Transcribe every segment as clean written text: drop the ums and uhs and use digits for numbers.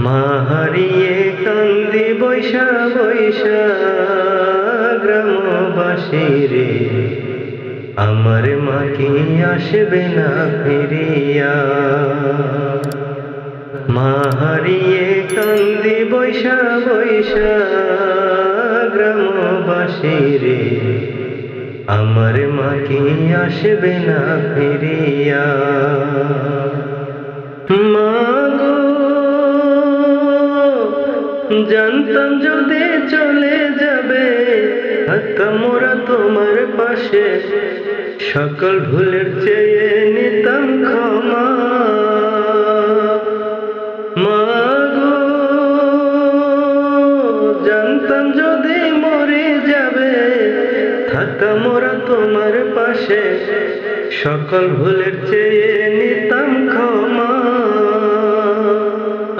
মা হারিয়ে কান্দি বৈশা বৈশা গ্রামবাসী রে, আমার মা কি আসবে না ফিরিয়া। মা হারিয়ে কান্দি বৈশা বৈশা গ্রামবাসী রে, আমার মা কি আসবে না ফিরিয়া। মা গো জানতাম যদি চলে যাবে, থাকতাম মোরা তোমার পাশে, সকল ভুলের চেয়ে নিতাম ক্ষমা। মা গো জানতাম যদি মরে যাবে, থাকতাম মোরা তোমার পাশে, সকল ভুলের চেয়ে নিতাম ক্ষমা।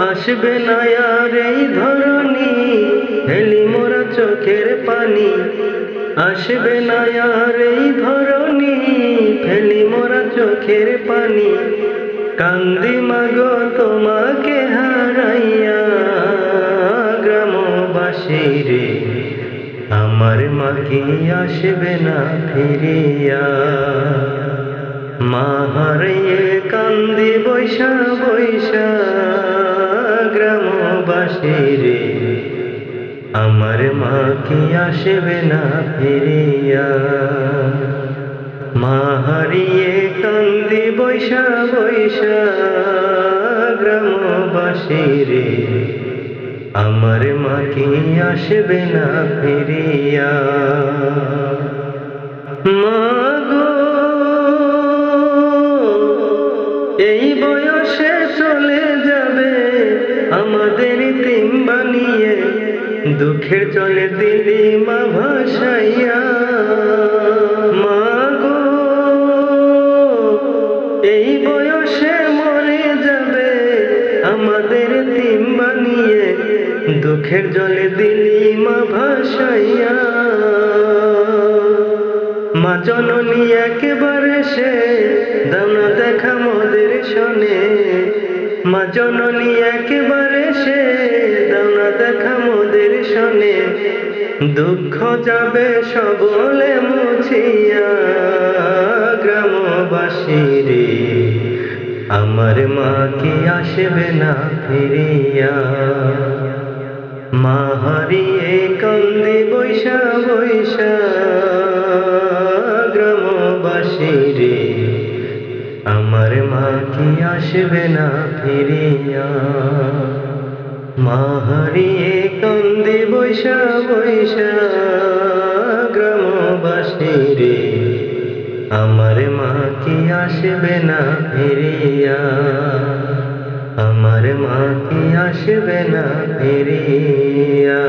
আসবে না আর এই ধরনী, হেলি মোরা চোখের পানি। আসবে না আর এই ধরনী, ফেলি মোরা চোখের পানি। কান্দি মাগো তোমাকে হারাইয়া গ্রামবাসী রে, আমার মা কি আসবে না ফিরিয়া। মা হারিয়ে কান্দি বৈশা বৈশা গ্রামবাসী রে, আমার মা কি আসবে না ফিরিয়া। মা হারিয়ে কান্দি বৈশা বৈশা গ্রামবাসী রে, আমার মা কি আসবে না ফিরিয়া। মা গো এই বয়সে চলে যাবে আমাদের তিন বানিয়ে, দুঃখের চলে দিলি মা ভাসাইয়া। মা গো এই বয়সে মরে যাবে আমাদের তিন বানিয়ে, দুঃখের জলে দিলি মা ভাসাইয়া। মা জননী একেবারে সে দাও না দেখা মোদের শোনে, মা জননী একেবারে সে দাও না দেখা মোদের শোনে। দুঃখ যাবে সবলে মুছিয়া গ্রামবাসী রে, আমার মা কি আসবে না ফিরিয়া। মা হারিয়ে কান্দি বৈশা বৈশা গ্রামবাসী রে, আমার মা কি আসবে না ফিরিয়া। মা হারিয়ে কান্দি বৈশা বৈশা গ্রামবাসী রে, আমার মা কি আসবে না ফিরিয়া। আমার মা কি আসবে না ফিরিয়া।